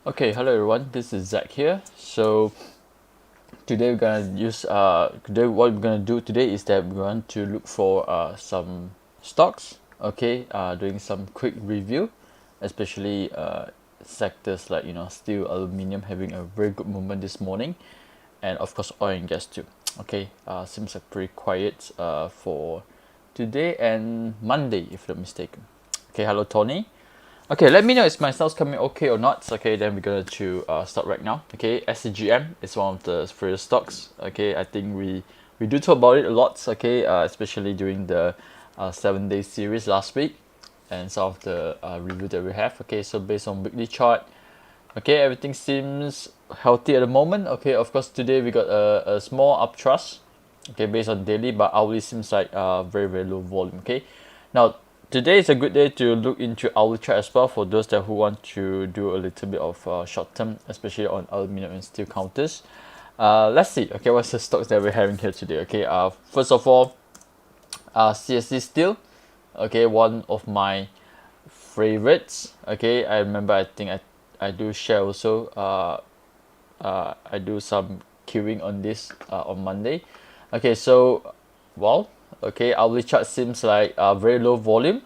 Okay, hello everyone, this is Zach here. So today we're gonna use what we're gonna do today is that we're going to look for some stocks. Okay, doing some quick review, especially sectors like steel, aluminium having a very good movement this morning, and of course oil and gas too. Okay, seems like pretty quiet for today and Monday if I'm not mistaken. Okay, hello Tony. Okay, let me know if my sound's coming okay or not. Okay, then we're going to start right now. Okay, Sdgm is one of the first stocks. Okay, I think we do talk about it a lot. Okay, especially during the 7-day series last week and some of the review that we have. Okay, so based on weekly chart, okay, everything seems healthy at the moment. Okay, of course today we got a small upthrust. Okay, based on daily, but hourly seems like very low volume. Okay, now today is a good day to look into hourly chart as well for those that who want to do a little bit of short term, especially on aluminum and steel counters. Let's see. Okay, what's the stocks that we're having here today? Okay, first of all, CSC Steel. Okay, one of my favorites. Okay, I remember. I think I do share also. I do some queuing on this on Monday. Okay, so well, okay, hourly chart seems like very low volume.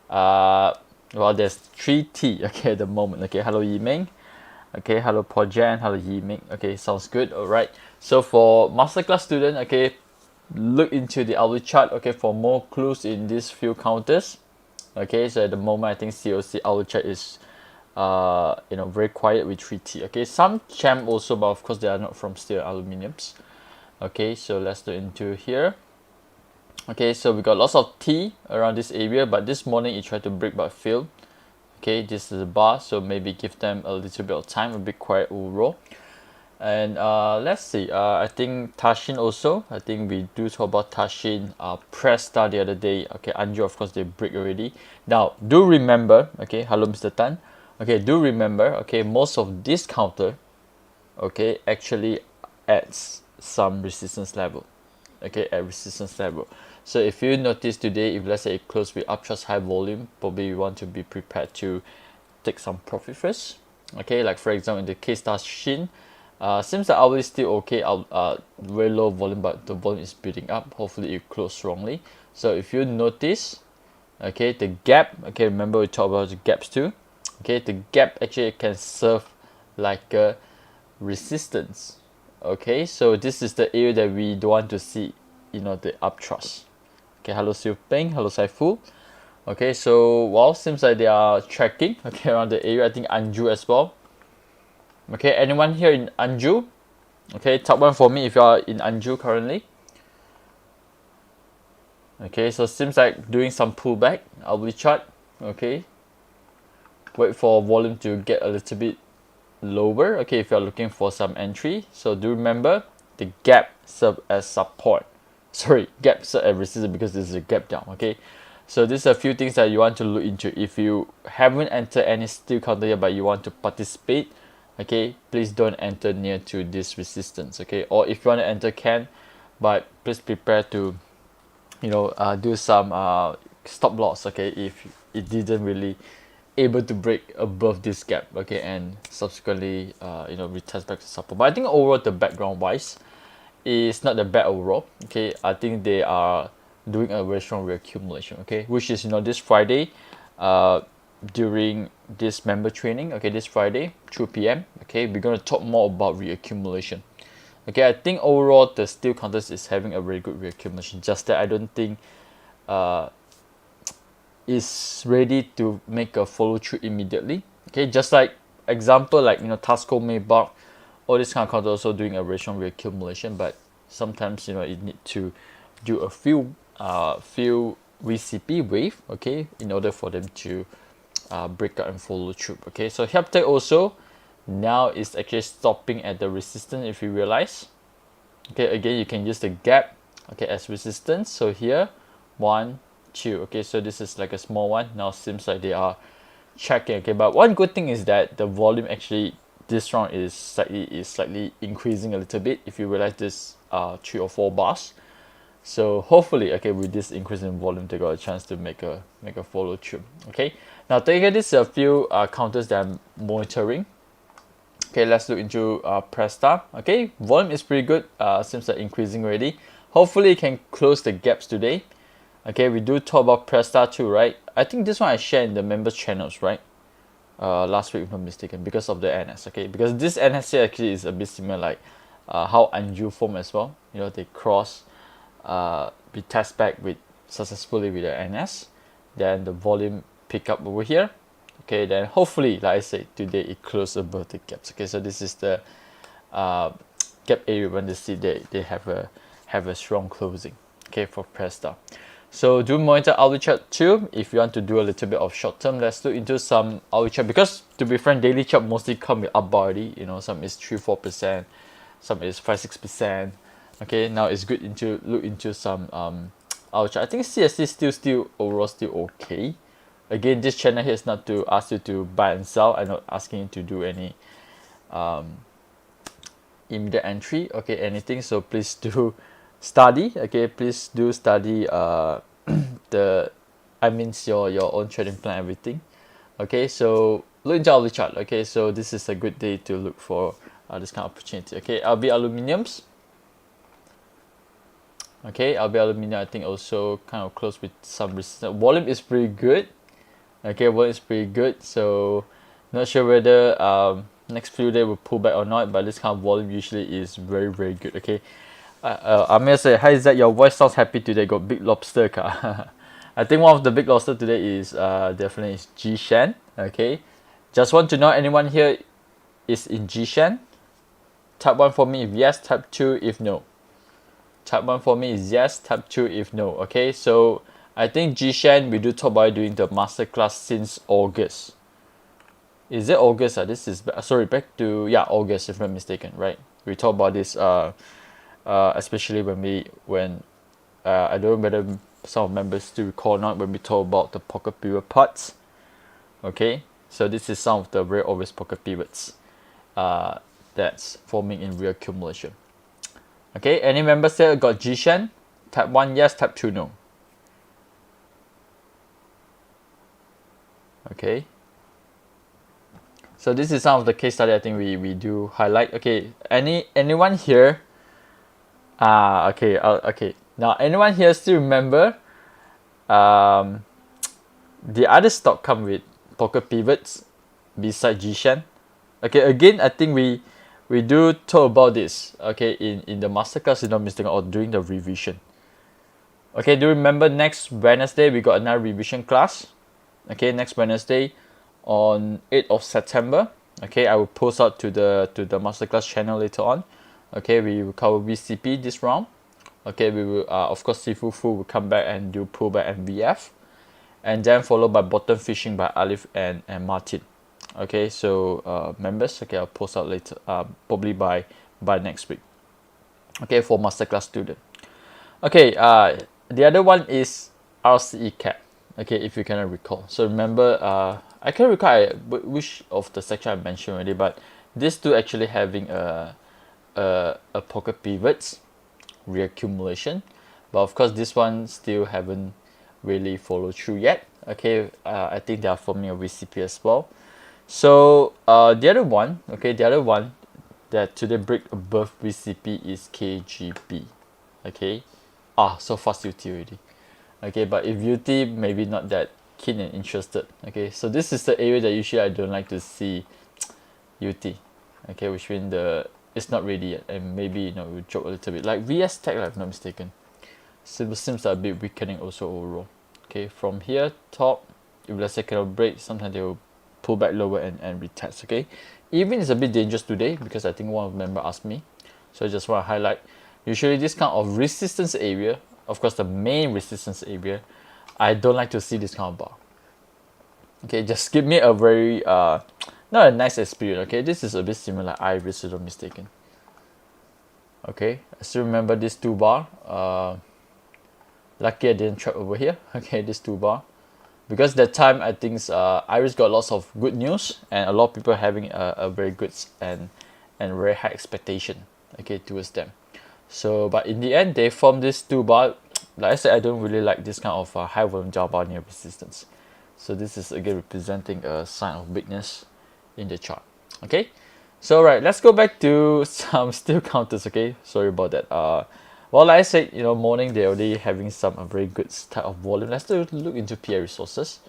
Well, there's 3T okay at the moment. Okay, hello Yimeng. Okay, hello Pojan, hello Yimeng. Okay, sounds good. All right. So for masterclass student, okay, look into the hourly chart. Okay, for more clues in these few counters. Okay, so at the moment I think COC hourly chart is very quiet with 3T. Okay, some champ also, but of course they are not from steel aluminiums. Okay, so let's look into here. Okay, so we got lots of T around this area, but this morning it tried to break but failed. Okay, this is a bar, so maybe give them a little bit of time, a bit quiet overall. And let's see, I think Tashin also, I think we do talk about Tashin, Presta the other day. Okay, Anju, of course, they break already. Now, do remember, okay, hello Mr. Tan. Okay, do remember, okay, most of this counter, okay, actually adds some resistance level. Okay, at resistance level. So if you notice today, if let's say it closed with uptrust high volume, probably you want to be prepared to take some profit first. Okay, like for example in the case Tashin, seems that hourly still okay, very low volume, but the volume is building up. Hopefully it close strongly. So if you notice, okay, the gap, okay, remember we talked about the gaps too. Okay, the gap actually can serve like a resistance. Okay, so this is the area that we don't want to see, the upthrust. Okay, hello Siu Peng, hello Saifu. Okay, so well, seems like they are tracking okay around the area. I think Anju as well. Okay, anyone here in Anju? Okay, top one for me if you are in Anju currently. Okay, so seems like doing some pullback. Hourly chart. Okay, wait for volume to get a little bit lower. Okay, if you're looking for some entry, so do remember the gap serve as support. Sorry, gap serve as resistance because this is a gap down. Okay, so these are a few things that you want to look into. If you haven't entered any steel counter yet but you want to participate, okay, please don't enter near to this resistance. Okay, or if you want to enter, can, but please prepare to do some stop loss. Okay, if it didn't really able to break above this gap, okay, and subsequently retest back to support. But I think overall the background wise is not the bad overall. Okay, I think they are doing a very strong reaccumulation. Okay, which is this Friday, during this member training. Okay, this Friday 2 p.m. Okay, we're gonna talk more about reaccumulation. Okay, I think overall the steel counters is having a very good reaccumulation. Just that I don't think is ready to make a follow through immediately. Okay, just like example like Tasco, Maybach, all this kind of counters also doing a very strong reaccumulation, but sometimes it need to do a few VCP wave, okay, in order for them to break out and follow through. Okay, so Hyptech also now is actually stopping at the resistance if you realize. Okay, again you can use the gap okay as resistance. So here 1, 2. Okay, so this is like a small one. Now seems like they are checking. Okay, but one good thing is that the volume actually this round is slightly increasing a little bit. If you realize this 3 or 4 bars. So hopefully, okay, with this increase in volume, they got a chance to make a follow through. Okay, now take this a few counters that I'm monitoring. Okay, let's look into Presta. Okay, volume is pretty good. Seems like increasing already. Hopefully, it can close the gaps today. Okay, we do talk about Presta too, right? I think this one I shared in the members channels, right? Last week, if I'm not mistaken, because of the NS. Okay, because this NS here actually is a bit similar, like how Anju form as well. You know, they cross, we test back with successfully with the NS, then the volume pick up over here. Okay, then hopefully, like I said, today it closed above the gaps. Okay, so this is the gap area when they see they have a strong closing. Okay, for Presta. So do monitor hourly chart too. If you want to do a little bit of short term, let's look into some hourly chart, because to be frank, daily chart mostly come with up already. You know, some is 3-4%, some is 5-6%. Okay, now it's good into look into some hourly chart. I think CSC still overall still okay. Again, this channel here is not to ask you to buy and sell. I'm not asking you to do any immediate entry, okay, anything. So please do study, okay, please do study the your own trading plan, everything. Okay, so look into our chart. Okay, so this is a good day to look for this kind of opportunity. Okay, LB aluminiums. Okay, LB aluminium I think also kind of close with some resistance. Volume is pretty good. Okay, volume is pretty good. So not sure whether next few days will pull back or not, but this kind of volume usually is very good. Okay, Amir said, hi Zach, your voice sounds happy today, got big lobster car. I think one of the big lobster today is definitely is G-Shan. Okay, just want to know anyone here is in G-Shan. Type 1 for me if yes, type 2 if no. Type 1 for me is yes, type 2 if no. Okay, so I think G-Shan we do talk about doing the masterclass since August. Is it August? This is sorry, back to August if I'm not mistaken, right? We talk about this especially when I don't know whether some of members still recall or not, when we talk about the pocket pivot parts. Okay, so this is some of the very obvious pocket pivots that's forming in reaccumulation. Okay, any members there got G-Shan? Type 1 yes, type 2 no. Okay, so this is some of the case study I think we do highlight. Okay, anyone here okay, now anyone here still remember the other stock come with pocket pivots beside G-Shan? Okay, again I think we do talk about this, okay, in the masterclass, if not mistaken, or during the revision. Okay, do you remember next Wednesday we got another revision class? Okay, next Wednesday on 8th of September. Okay, I will post out to the masterclass channel later on. Okay, we will cover VCP this round. Okay, we will of course Sifu Fu will come back and do pullback and VF, and then followed by bottom fishing by Alif and Martin. Okay, so members, okay, I'll post out later, probably by next week. Okay, for masterclass student. Okay, the other one is RCE cap. Okay, if you cannot recall. So remember, I can't recall which of the section I mentioned already, but these two actually having a pocket pivots reaccumulation, but of course this one still haven't really followed through yet. Okay, I think they are forming a VCP as well. So the other one that today break above VCP is KGB. Okay, so fast UT already. Okay, but if UT maybe not that keen and interested. Okay, so this is the area that usually I don't like to see UT. Okay, which means it's not ready yet, and maybe we'll drop a little bit, like VS Tech, if I'm not mistaken. Seems like a bit weakening also overall. Okay, from here top, if let's say cannot break, sometimes they will pull back lower and retest. Okay, even is a bit dangerous today because I think one of the member asked me, so I just want to highlight. Usually this kind of resistance area, of course the main resistance area, I don't like to see this kind of bar. Okay, just give me a very not a nice experience. Okay, this is a bit similar like Iris, if I'm not mistaken. Okay, I still remember this 2 bar. Lucky I didn't trap over here. Okay, this 2 bar, because that time I think Iris got lots of good news and a lot of people having a very good and very high expectation, okay, towards them. So but in the end they formed this 2 bar. Like I said, I don't really like this kind of high volume jar bar near resistance. So this is again representing a sign of weakness in the chart. Okay, So right, let's go back to some still counters. Okay, sorry about that. Well, like I said, morning they're already having some very good type of volume. Let's look into PA resources.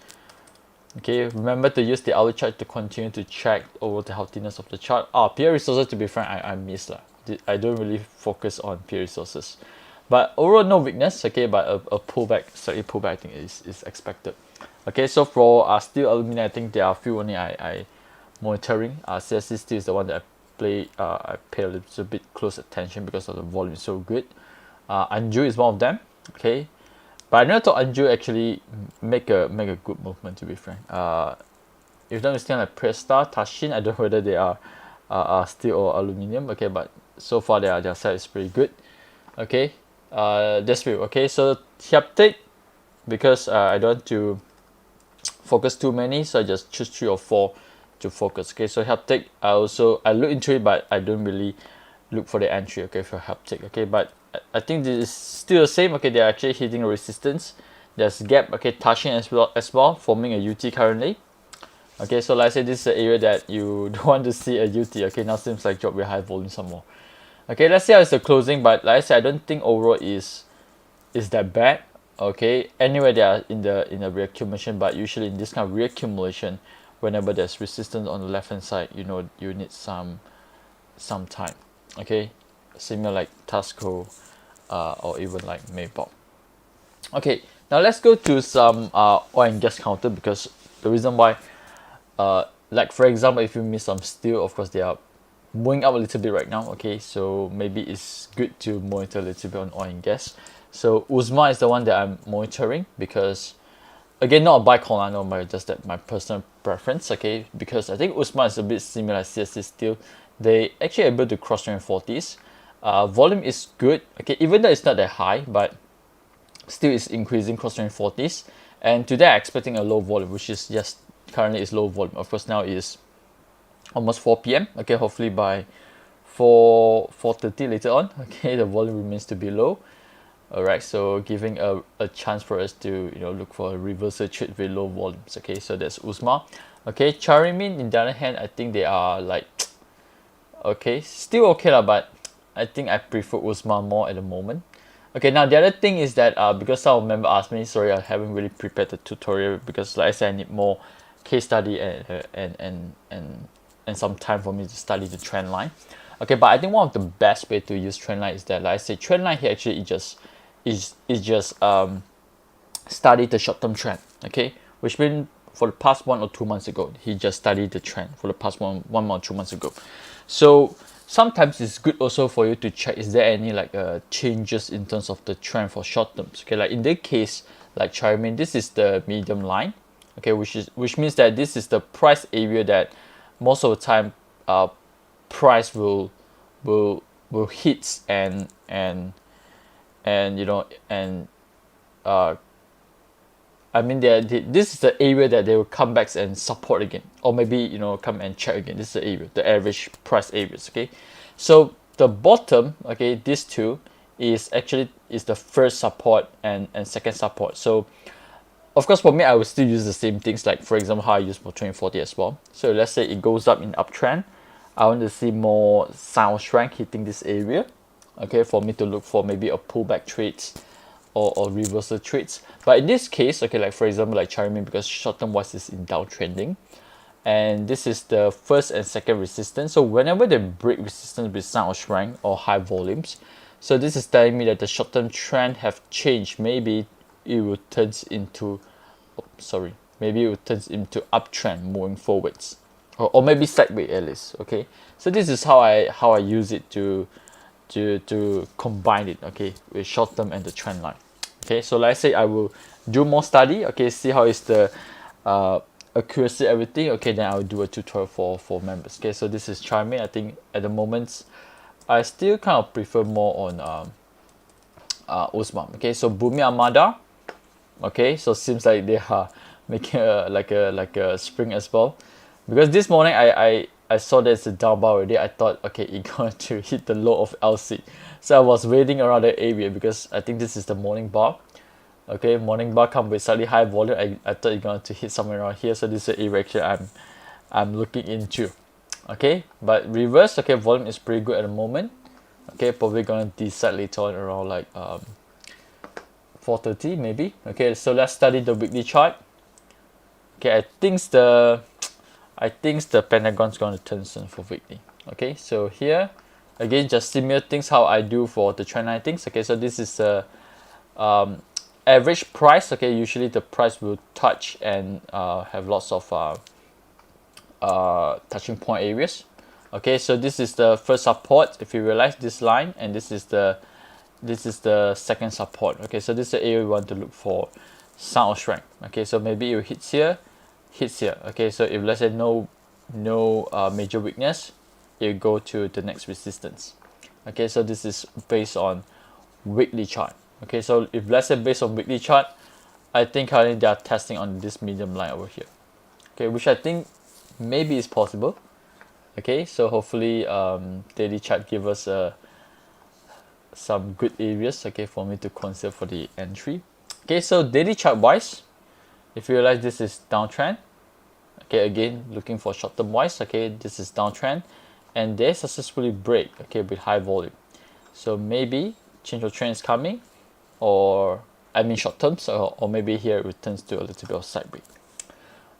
Okay, remember to use the hourly chart to continue to check over the healthiness of the chart. PA resources, to be frank, I miss lah. I don't really focus on PA resources, but overall no weakness. Okay, but a pullback, slightly pullback, I think is expected. Okay, so for steel aluminum, I think there are a few only I monitoring. CSC steel is the one that I pay a little bit close attention because of the volume is so good. Anju is one of them. Okay, but I never thought Anju actually make a good movement, to be frank. If you don't understand, like Presta, Tashin, I don't know whether they are steel or aluminium. Okay, but so far their side is pretty good. Okay, that's real. Okay, so Hyaptic, because I don't want to focus too many, so I just choose 3 or 4 to focus. Okay, so Hyaptic, I look into it, but I don't really look for the entry. Okay, for Hyaptic. Okay, but I think this is still the same. Okay, they're actually hitting a resistance. There's gap. Okay, touching as well, forming a UT currently. Okay, so like I said, this is the area that you don't want to see a UT. Okay, now seems like drop with high volume some more. Okay, let's see how it's the closing. But like I said, I don't think overall is that bad. Okay, anyway, they are in the reaccumulation, but usually in this kind of reaccumulation, whenever there's resistance on the left hand side, you need some time. Okay, similar like Tasco, or even like Maybach. Okay, now let's go to some oil and gas counter, because the reason why, like for example, if you miss some steel, of course they are moving up a little bit right now. Okay, so maybe it's good to monitor a little bit on oil and gas. So Uzma is the one that I'm monitoring, because again, not a buy call, I know, but just that my personal preference. Okay, because I think Uzma is a bit similar to CSC steel. They actually able to cross 40s. Volume is good. Okay, even though it's not that high, but still is increasing cross 40s. And today I'm expecting a low volume, which is just currently is low volume. Of course, now is almost 4 p.m. Okay, hopefully by 4:30 later on, okay, the volume remains to be low. Alright, so giving a chance for us to look for a reversal trade with low volumes. Okay, so that's Uzma. Okay, Charimin, in the other hand, I think they are like okay, still okay lah, but I think I prefer Uzma more at the moment. Okay, now the other thing is that because some member asked me, sorry, I haven't really prepared the tutorial, because like I said, I need more case study and some time for me to study the trend line. Okay, but I think one of the best way to use trend line is that, like I said, trend line here actually is just study the short-term trend. Okay, which means for the past 1 or 2 months ago, he just studied the trend for the past one month or 2 months ago. So sometimes it's good also for you to check, is there any like changes in terms of the trend for short terms. Okay, like in this case, like Charimin, this is the medium line. Okay, which means that this is the price area that most of the time price will hit and I mean, this is the area that they will come back and support again, or maybe come and check again. This is the area, the average price areas. Okay, so the bottom, okay, these two is the first support and second support. So of course, for me, I will still use the same things, like for example how I use for 2040 as well. So let's say it goes up in uptrend, I want to see more sound strength hitting this area. Okay, for me to look for maybe a pullback trades or reversal trades. But in this case, okay, like for example, like Charimin, because short-term wise is in downtrending, and this is the first and second resistance. So whenever they break resistance with sound strength or high volumes, so this is telling me that the short-term trend have changed. Maybe it will turn into, maybe it will turn into uptrend moving forwards, or maybe sideways at least. Okay, so this is how I use it to combine it, okay, with short term and the trend line. Okay, so like I say, I will do more study, okay, see how is the accuracy, everything. Okay, then I'll do a tutorial for members. Okay, so this is Charming. I think at the moment I still kind of prefer more on Usman. Okay, so Bumi Armada, okay, so seems like they are making like a spring as well, because this morning I saw there's a down bar already. I thought, okay, it's going to hit the low of LC. So I was waiting around the area, because I think this is the morning bar. Okay, morning bar come with slightly high volume. I thought it's going to hit somewhere around here. So this is the area actually I'm looking into. Okay, but reverse, okay, volume is pretty good at the moment. Okay, probably gonna decide later on around like 4:30 maybe. Okay, so let's study the weekly chart. Okay, I think the Pentagon's gonna turn soon for weekly. Okay, so here again, just similar things how I do for the trend line things. Okay, so this is the average price. Okay, usually the price will touch and have lots of touching point areas. Okay, so this is the first support. If you realize this line, and this is the second support. Okay, so this is the area we want to look for sound strength. Okay, so maybe it hits here, hits here. Okay, so if let's say no major weakness, you go to the next resistance. Okay, so this is based on weekly chart. Okay, so if let's say based on weekly chart, I think currently they are testing on this medium line over here. Okay, which I think maybe is possible. Okay, so hopefully daily chart give us some good areas, okay, for me to consider for the entry. Okay, so daily chart wise, if you realize this is downtrend, okay, again looking for short term wise, okay, this is downtrend and they successfully break, okay, with high volume. So maybe change of trend is coming, or I mean short terms, or maybe here it returns to a little bit of side break.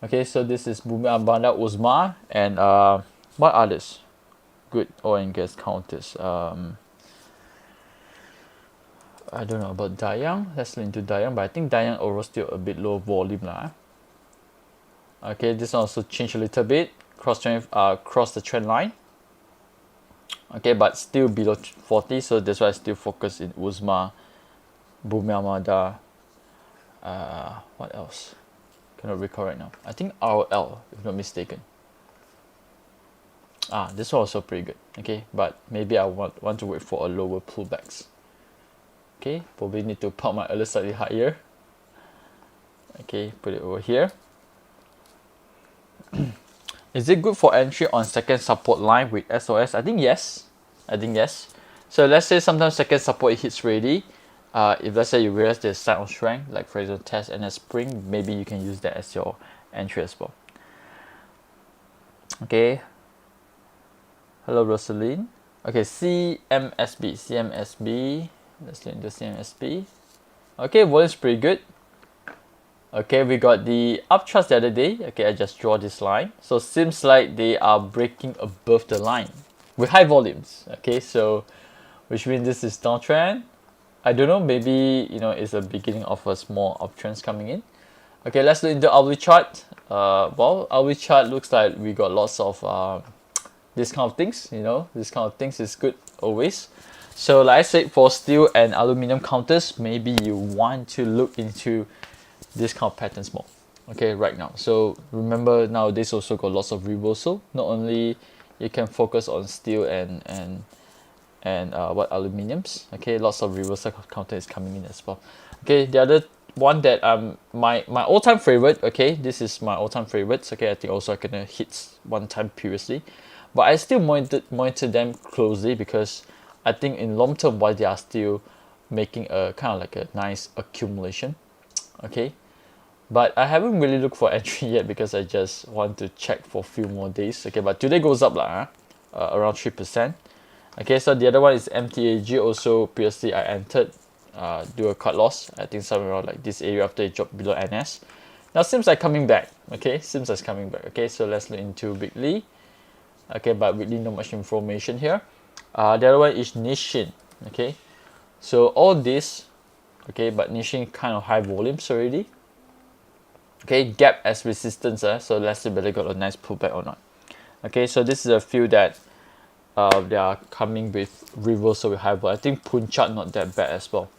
Okay, so this is Bumi Ambanda Uzma and what others? Good oil and gas counters. I don't know about Dayang. Let's look into Dayang, but I think Dayang overall still a bit low volume lah. Okay, this one also changed a little bit. Cross the trend line. Okay, but still below 40, so that's why I still focus in Uzma, Bumi Amada. What else? Cannot recall right now. I think RL, if not mistaken. This one also pretty good. Okay, but maybe I want to wait for a lower pullbacks. Okay, probably need to pump my alert slightly higher. Okay, put it over here. Is it good for entry on second support line with SOS? I think yes. So let's say sometimes second support hits ready. If let's say you realize there's sign of strength, like for example test and a spring, maybe you can use that as your entry as well. Okay. Hello Rosaline. Okay, CMSB. Let's look into CMSB. Okay, volume's pretty good. Okay, we got the uptrust the other day. Okay, I just draw this line. So seems like they are breaking above the line with high volumes. Okay, so which means this is downtrend. I don't know, maybe it's a beginning of a small uptrends coming in. Okay, let's look into hourly chart. Well, hourly chart looks like we got lots of this kind of things. This kind of things is good always. So like I said, for steel and aluminum counters, maybe you want to look into this kind of patterns more. Okay, right now. So remember, nowadays also got lots of reversal. Not only you can focus on steel and aluminiums. Okay, lots of reversal counter is coming in as well. Okay, the other one that my all-time favorite. Okay, this is my all-time favorites. Okay, I think also I can hit one time previously, but I still monitor them closely because I think in long term why they are still making a kind of like a nice accumulation. Okay, but I haven't really looked for entry yet because I just want to check for a few more days. Okay, but today goes up around 3%. Okay, so the other one is MTAG. Also previously I entered, do a cut loss. I think somewhere around like this area after it dropped below NS. Now seems like coming back. Okay, seems like coming back. Okay, so let's look into weekly. Okay, but weekly not much information here. The other one is Nishin. Okay, so all this, okay, but Nishin kind of high volumes already. Okay, gap as resistance. So let's see whether got a nice pullback or not. Okay, so this is a few that they are coming with reversal with high volume. I think Punchat not that bad as well.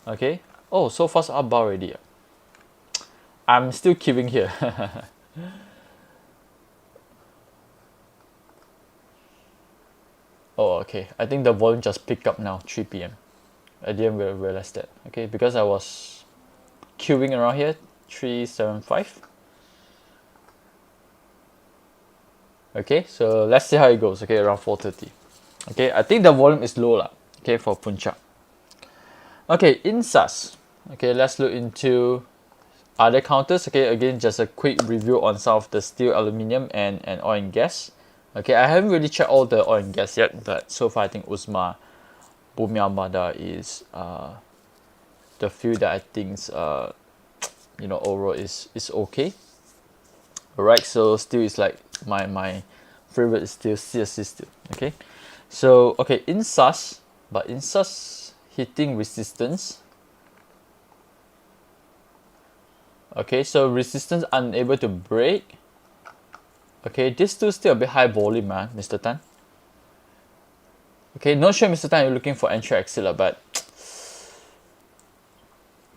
Okay. Oh, so fast up bar already. I'm still queuing here. Oh, okay. I think the volume just picked up now, 3 p.m. I didn't realize that. Okay, because I was queuing around here, 375. Okay, so let's see how it goes. Okay, around 4:30. Okay, I think the volume is low lah. Okay, for Punchat. Okay, INSAS. Okay, let's look into other counters. Okay, again, just a quick review on some of the steel, aluminium, and oil and gas. Okay, I haven't really checked all the oil and gas yet, but so far I think Usma, Bumi Armada is the few that I think you know, overall is okay. Alright, so still is like my favorite is still CSC still. Okay, so okay, in SAS, but in SAS hitting resistance. Okay, so resistance unable to break. Okay, this still a bit high volume, Mr. Tan. Okay, not sure, Mr. Tan, you're looking for entry exit, but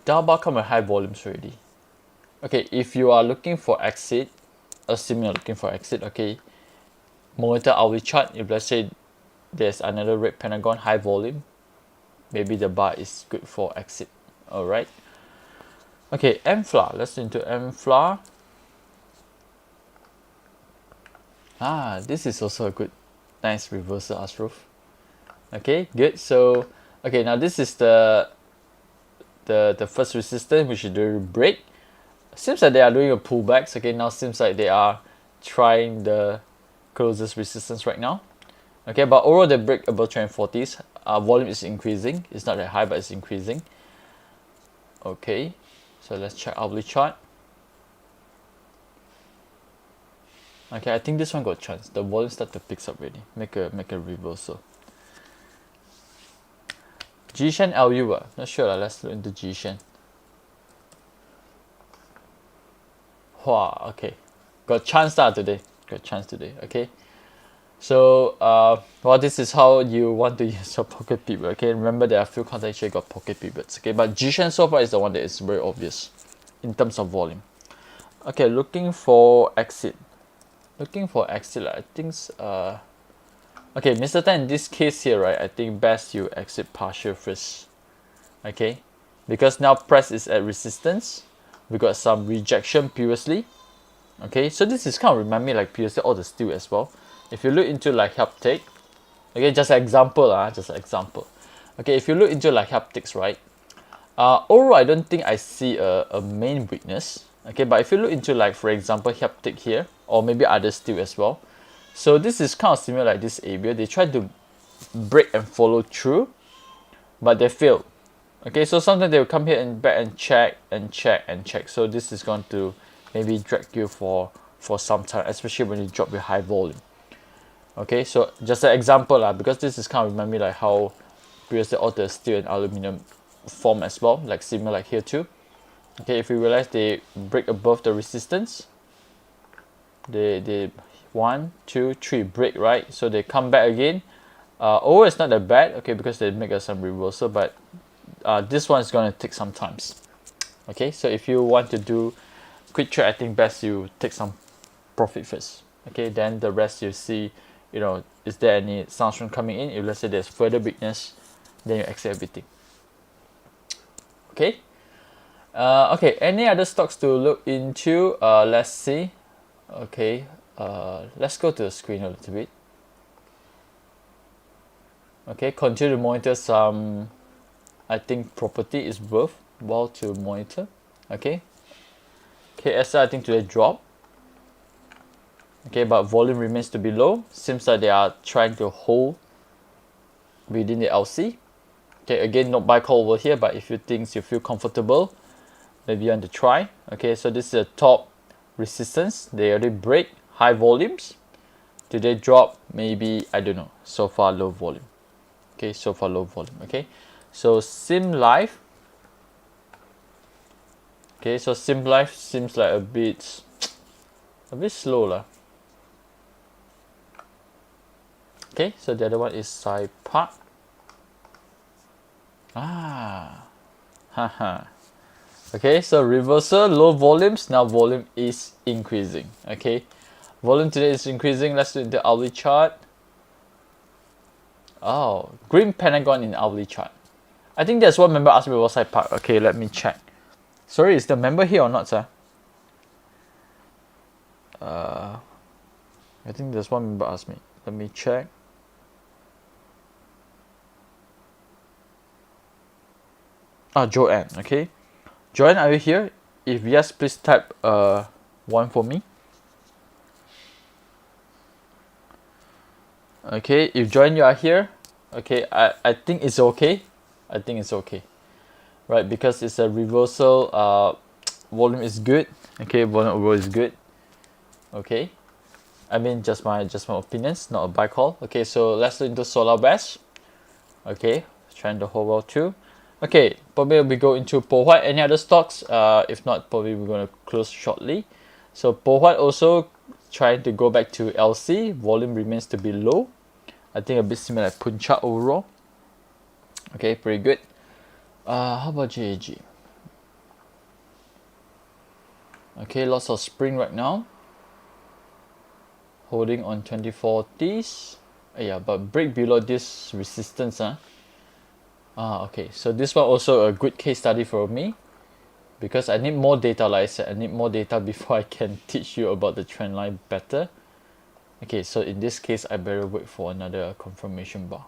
down bar come with high volumes already. Okay, if you are looking for exit, assuming you're looking for exit, okay, monitor hourly chart. If let's say there's another red pentagon high volume, maybe the bar is good for exit. All right. Okay, MFLA. Let's into MFLA. This is also a good, nice reversal, Ashraf. Okay, good. So, okay, now this is the first resistance, which is the break. Seems like they are doing a pullbacks. Okay, now seems like they are trying the closest resistance right now. Okay, but overall the break above 240s. Volume is increasing. It's not that high, but it's increasing. Okay, so let's check hourly chart. Okay, I think this one got a chance. The volume start to pick up already. Make a reversal. G-Shen LU, not sure. Let's look into G-Shen. Wow, okay. Got chance today. Got chance today. Okay. So well, this is how you want to use your pocket pivot. Okay, remember there are a few counter here got pocket pivots. Okay, but G-Shen so far is the one that is very obvious in terms of volume. Okay, looking for exit. Looking for exit, I think okay, Mr. Tan, in this case here, right, I think best you exit partial first. Okay, because now price is at resistance. We got some rejection previously. Okay, so this is kind of remind me like previously all the steel as well. If you look into like Haptic, okay, just an example, just an example. Okay, if you look into like Haptics, right, overall I don't think I see a main weakness. Okay, but if you look into like, for example, Haptic here, or maybe other steel as well. So this is kind of similar like this area. They try to break and follow through, but they fail. Okay, so sometimes they will come here and back and check and check and check. So this is going to maybe drag you for some time, especially when you drop your high volume. Okay, so just an example, because this is kind of remind me like how previously all the steel and aluminum form as well, like similar like here too. Okay, if you realize they break above the resistance, they 1, 2, 3 break, right? So they come back again. Oh, it's not that bad, okay, because they make some reversal, but this one is going to take some times. Okay, so if you want to do quick trade, I think best you take some profit first. Okay, then the rest you see, you know, is there any sound coming in? If let's say there's further weakness, then you exit everything. Okay. Okay, any other stocks to look into? Let's see. Okay, let's go to the screen a little bit. Okay, continue to monitor some. I think property is worthwhile to monitor. Okay, KLSE I think today drop. Okay, but volume remains to be low. Seems like they are trying to hold within the LC. Okay, again, not buy call over here, but if you think you feel comfortable, maybe you want to try. Okay, so this is a top resistance. They already break high volumes. Today drop, maybe, I don't know. So far low volume. Okay, so far low volume. Okay, so Sim Life. Okay, so Sim Life seems like a bit slow lah. Okay, so the other one is Saipark. Haha. Okay, so reversal, low volumes. Now volume is increasing. Okay, volume today is increasing. Let's do the hourly chart. Oh, green pentagon in hourly chart. I think there's one member asked me about Saipark. Okay, let me check. Sorry, is the member here or not, sir? I think there's one member asked me. Let me check. Joanne. Okay, Joanne, are you here? If yes, please type 1 for me. Okay, if join you are here, okay, I think it's okay. I think it's okay, right? Because it's a reversal. Volume is good. Okay, volume overall is good. Okay, I mean just my opinions, not a buy call. Okay, so let's look into Solar Bash. Okay, trying the whole world too. Okay, probably we go into Po White. Any other stocks? If not, probably we're gonna close shortly. So Po White also trying to go back to LC. Volume remains to be low. I think a bit similar like Puncak overall. Okay, pretty good. How about JAG? Okay, lots of spring right now. Holding on 2040s. Yeah, but break below this resistance. Okay, so this one also a good case study for me. Because I need more data, like I said, I need more data before I can teach you about the trend line better. Okay, so in this case, I better wait for another confirmation bar.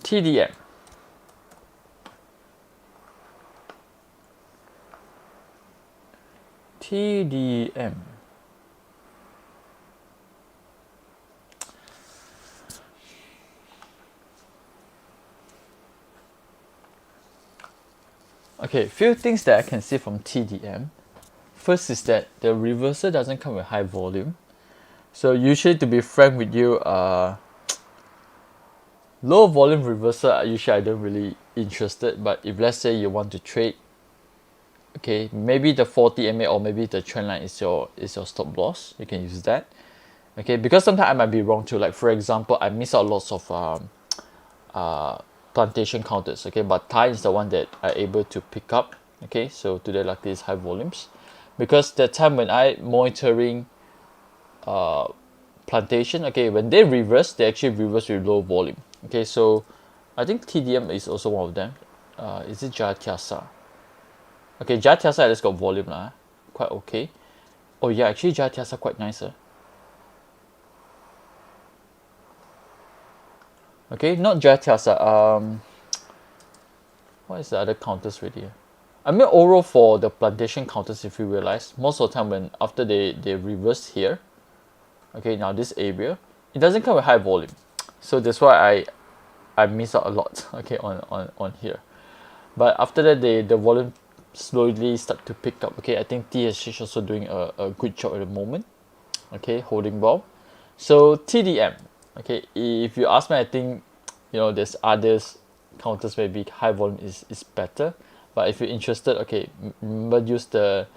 TDM. TDM. Okay, few things that I can see from TDM. First is that the reversal doesn't come with high volume. So usually, to be frank with you, low volume reversal, usually I don't really interested. But if let's say you want to trade, okay, maybe the 40 MA or maybe the trend line is your stop loss. You can use that. Okay, because sometimes I might be wrong too. Like for example, I miss out lots of plantation counters. Okay, but Thai is the one that I able to pick up. Okay, so today luckily is high volumes, because that time when I monitoring plantation, okay, when they reverse, they actually reverse with low volume. Okay, so I think TDM is also one of them. Is it Jatiasa? Okay, Jatiasa at least got volume lah, quite okay. Oh yeah, actually Jatiasa quite nice. Okay, not Jatiasa. What is the other counters really? I mean overall for the plantation counters, if you realize, most of the time when after they reverse here, okay, now this area, it doesn't come with high volume. So that's why I miss out a lot, okay, on here. But after that, the volume slowly start to pick up. Okay, I think TSH also doing a good job at the moment. Okay, holding well. So TDM. Okay, if you ask me, I think there's others counters maybe high volume is better. But if you're interested, okay, remember use the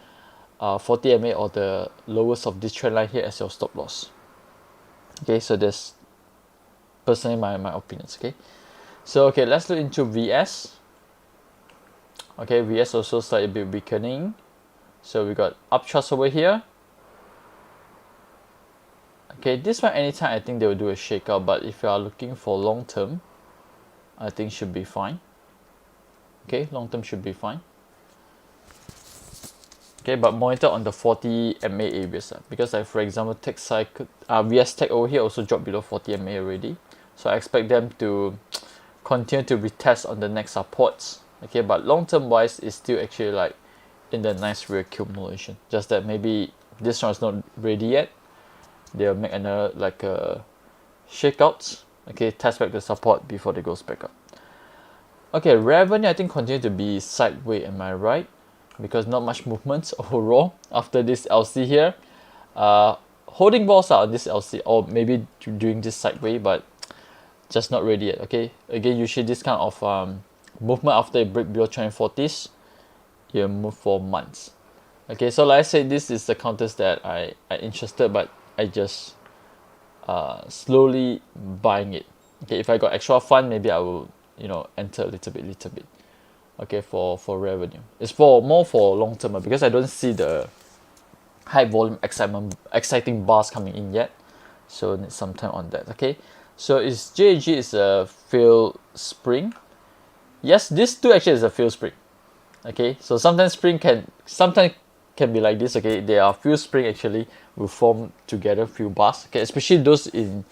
40 MA or the lowest of this trend line here as your stop loss. Okay, so that's personally my opinions. Okay, so okay, let's look into VS. Okay, VS also slightly a bit weakening. So we got uptrust over here. Okay, this one anytime I think they will do a shakeout, but if you are looking for long term, I think should be fine. Okay, long term should be fine. Okay, but monitor on the 40 MA areas because like for example, Tech Cycle, VS Tech over here also dropped below 40 MA already. So I expect them to continue to retest on the next supports. Okay, but long term wise, it's still actually like in the nice reaccumulation. Just that maybe this one is not ready yet. They'll make another like a shakeouts. Okay, test back the support before they goes back up. Okay, revenue I think continue to be sideways. Am I right? Because not much movements overall after this LC here. Holding balls out on this LC or maybe during this sideways, but just not ready yet. Okay, again usually this kind of movement after a break below 2040s, you move for months. Okay, so like I said, this is the counters that I interested, but I just slowly buying it. Okay, if I got extra fund, maybe I will enter a little bit. Okay, for revenue, it's more for long term because I don't see the high volume exciting bars coming in yet, so need some time on that. Okay, so JAG is a fail spring. Yes, this too actually is a fail spring. Okay, so sometimes can be like this. Okay, there are few spring actually will form together few bars. Okay, especially those in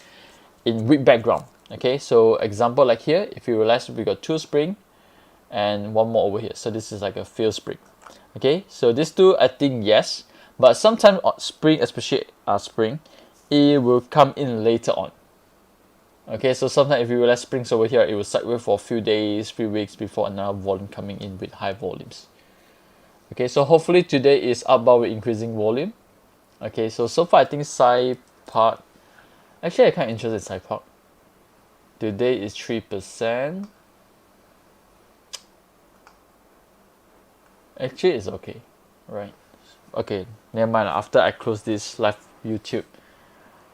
weak background. Okay, so example like here, if you realize we got two spring and one more over here, so this is like a fail spring. Okay, so these two I think yes, but sometimes spring, especially spring, it will come in later on. Okay, so sometimes if you realize springs over here, it will sideways for a few days, few weeks before another volume coming in with high volumes. Okay, so hopefully today is outbound with increasing volume. Okay, so far I think Sci Park, actually I kind of interested in Sci Park. Today is 3%. Actually it's okay, right? Okay, never mind, after I close this live YouTube,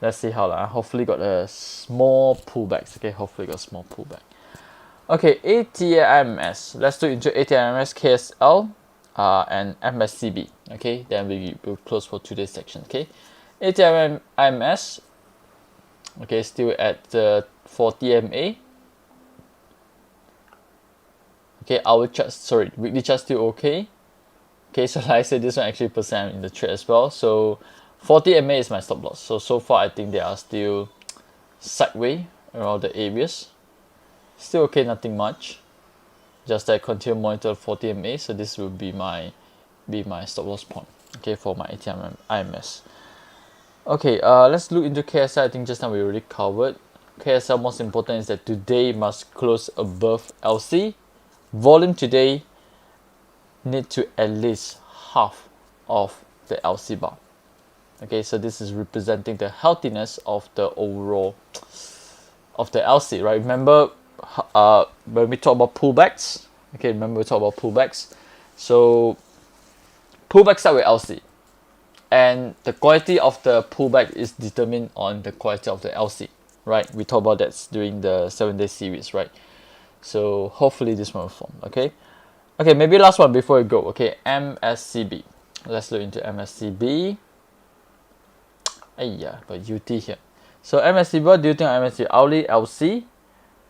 let's see how hopefully got a small pullbacks. Okay, hopefully got a small pullback. Okay, Atm Ims, let's do into Atm Ims, KSL, and Mscb. Okay, then we will close for today's section. Okay, Atm Ims, okay, still at 40 MA. Okay, our chart, sorry, weekly chart still okay. Okay, so like I said, this one actually percent in the trade as well. So 40 MA is my stop loss. So far I think they are still sideways around the areas. Still okay, nothing much. Just that continue monitor 40 MA. So this will be my stop loss point. Okay, for my Atm Ims. Okay, let's look into KSL. I think just now we already covered. KSL, most important is that today must close above LC. Volume today need to at least half of the LC bar. Okay, so this is representing the healthiness of the overall of the LC, right? Remember when we talk about pullbacks, okay, remember we talk about pullbacks. So pullbacks start with LC, and the quality of the pullback is determined on the quality of the LC, right? We talk about that during the 7-day series, right? So hopefully this one will form. Okay, maybe last one before we go. Okay, Mscb, let's look into Mscb. Yeah, but UT here. So Mscb, what do you think of Mscb? Hourly LC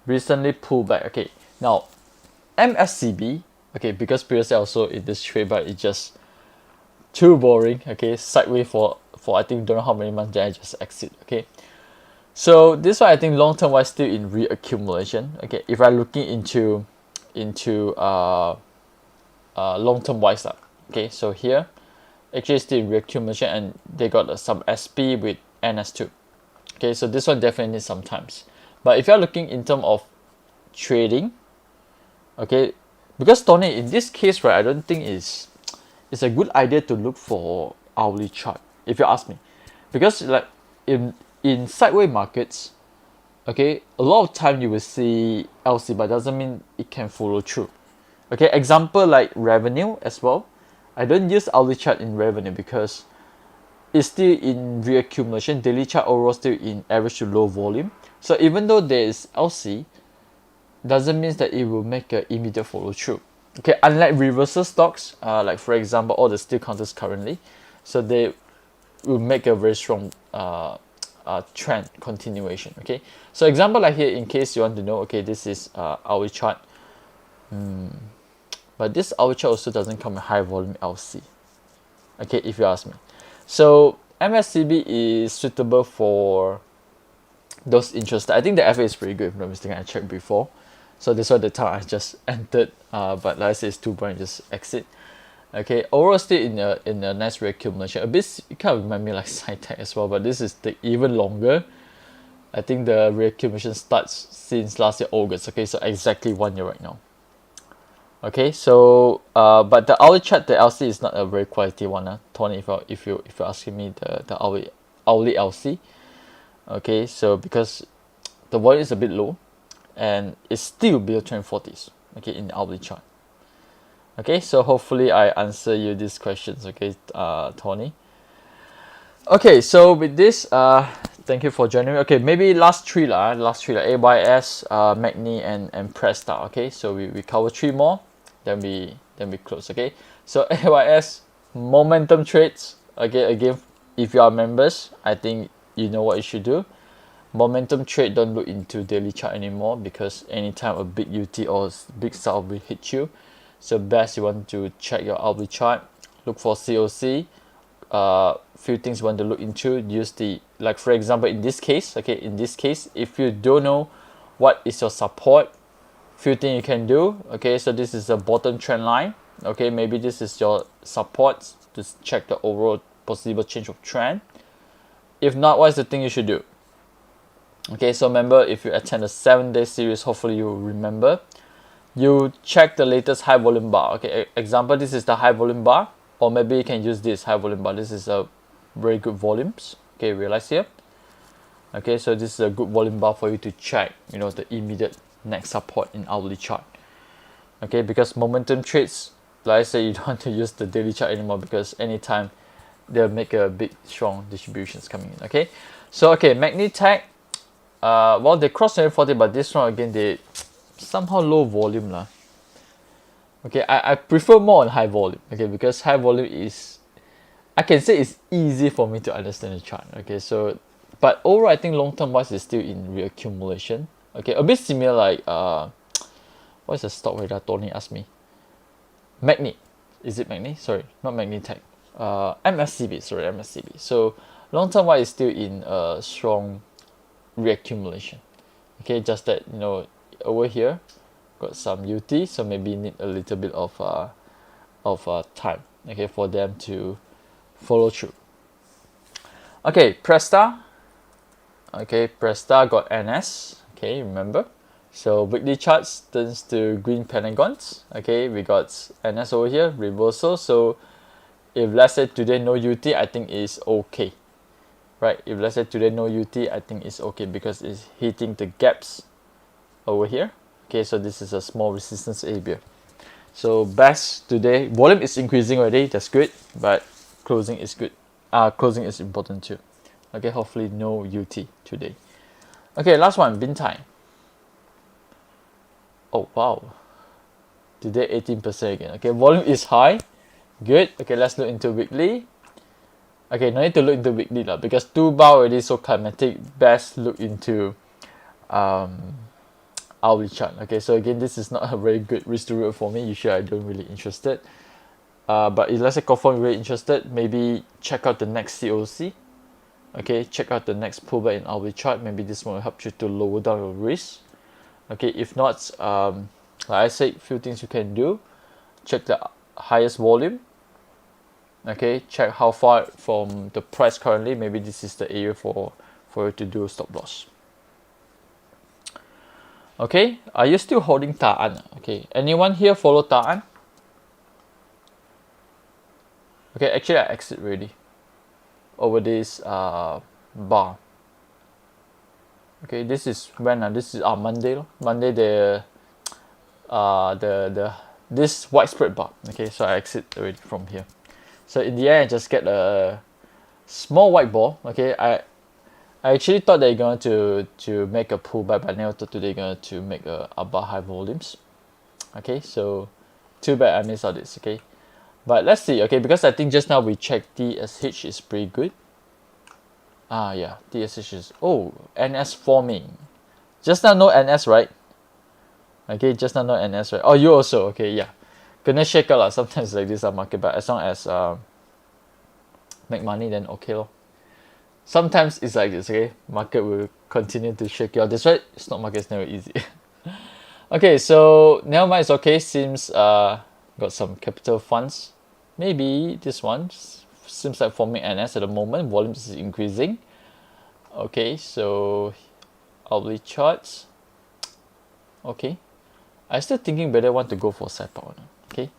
recently pulled back. Okay, now Mscb, okay, because previously also in this trade, but it's just too boring. Okay, sideways for I think don't know how many months, then I just exit. Okay, so this one I think long term wise still in reaccumulation. Okay, if I'm looking into long term wise, okay, so here actually still in reaccumulation, and they got some SP with NS2. Okay, so this one definitely needs some times. But if you're looking in terms of trading, okay, because Tony, in this case, right, I don't think it's a good idea to look for hourly chart, if you ask me, because like in sideways markets, okay, a lot of time you will see LC, but doesn't mean it can follow through. Okay, example like revenue as well. I don't use hourly chart in revenue because it's still in reaccumulation. Daily chart overall still in average to low volume. So even though there is LC, doesn't mean that it will make an immediate follow through. Okay, unlike reversal stocks, like for example, all the steel counters currently, so they will make a very strong trend continuation. Okay, so example like here, in case you want to know, okay, this is hourly chart. But this hourly chart also doesn't come with high volume LC. Okay, if you ask me. So Mscb is suitable for those interested. I think the FA is pretty good, if I'm not mistaken. I checked before. So this was the time I just entered. But like I said, it's 2 point, just exit. Okay, overall still in a nice reaccumulation. A bit, it kind of remind me like SciTech as well, but this is even longer. I think the reaccumulation starts since last year August. Okay, so exactly 1 year right now. Okay, so but the hourly chart, the LC is not a very quality one, Tony. If you're asking me the hourly LC, okay, so because the volume is a bit low, and it's still below 2040s. Okay, in the hourly chart. Okay, so hopefully I answer you these questions. Okay, Tony. Okay, so with this, thank you for joining me. Okay, maybe last three AYS, Magni, and Presta. Okay, so we cover 3 more, then we close. Okay, so AYS momentum trades. Okay, again, if you are members, I think you know what you should do. Momentum trade, don't look into daily chart anymore, because anytime a big UT or big sell will hit you, so best you want to check your hourly chart, look for COC. Few things you want to look into, use the, like for example in this case, okay, if you don't know what is your support, few things you can do. Okay, so this is a bottom trend line. Okay, maybe this is your support to check the overall possible change of trend. If not, what is the thing you should do? Okay, so remember, if you attend a 7-day series, hopefully you will remember, you check the latest high volume bar. Okay, example, this is the high volume bar, or maybe you can use this high volume bar. This is a very good volumes. Okay, realize here. Okay, so this is a good volume bar for you to check, you know, the immediate next support in hourly chart. Okay, because momentum trades, like I say, you don't want to use the daily chart anymore, because anytime they'll make a big strong distributions coming in. Okay, so okay, Magnitech, well, they crossed 740, but this one again, they somehow low volume lah. Okay, I prefer more on high volume. Okay, because high volume is, I can say it's easy for me to understand the chart. Okay, so but overall, I think long term wise is still in reaccumulation. Okay, a bit similar like what's the stock where Tony asked me? Magni, is it Magni? Sorry, not Magnitech. Mscb, sorry, Mscb. So long term wise is still in a strong reaccumulation. Okay, just that, you know, over here got some UT, so maybe need a little bit of time, okay, for them to follow through. Okay, Presta. Okay, Presta got NS. Okay, remember. So weekly charts turns to green pentagons. Okay, we got NS over here, reversal. So if let's say today no UT, I think is okay. Right? If let's say today no UT, I think it's okay because it's hitting the gaps over here. Okay, so this is a small resistance area. So best today, volume is increasing already, that's good, but closing is good. Closing is important too. Okay, hopefully no UT today. Okay, last one, Bintai. Oh wow, today 18% again. Okay, volume is high, good. Okay, let's look into weekly. Okay, no need to look into weekly lah, because 2 bar already so climatic. Best look into hourly chart. Okay, so again, this is not a very good risk to reward for me. Usually I don't really interested, but if let's say confirm you're really interested, maybe check out the next COC. Okay, check out the next pullback in hourly chart. Maybe this one will help you to lower down your risk. Okay, if not, like I said, few things you can do. Check the highest volume. Okay, check how far from the price currently. Maybe this is the area for you to do stop loss. Okay, are you still holding Ta'an? Okay, anyone here follow Ta'an? Okay, actually I exit already over this bar. Okay, this is when this is Monday. Monday this widespread bar. Okay, so I exit already from here. So in the end, I just get a small white ball. Okay, I actually thought they're going to make a pullback, but I never thought they're going to make a bar high volumes. Okay, so too bad I missed out this. Okay, but let's see. Okay, because I think just now we checked TSH is pretty good. Yeah, TSH is, oh, NS forming. Just now no NS, right? Okay, just now no NS, right? Oh, you also, okay, yeah. Gonna shake out lah. Sometimes like this market, but as long as make money, then okay lor. Sometimes it's like this, okay? Market will continue to shake out. That's why stock market is never easy. Okay, so never mind, it's okay. Seems got some capital funds. Maybe this one seems like forming NS at the moment. Volume is increasing. Okay, so hourly charts. Okay, I still thinking whether I want to go for Saipa or not. Okay,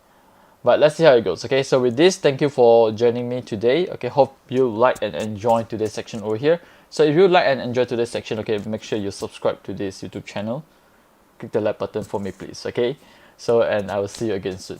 but let's see how it goes. Okay, so with this, thank you for joining me today. Okay, hope you like and enjoy today's section over here. So if you like and enjoy today's section, okay, make sure you subscribe to this YouTube channel. Click the like button for me, please. Okay, so and I will see you again soon.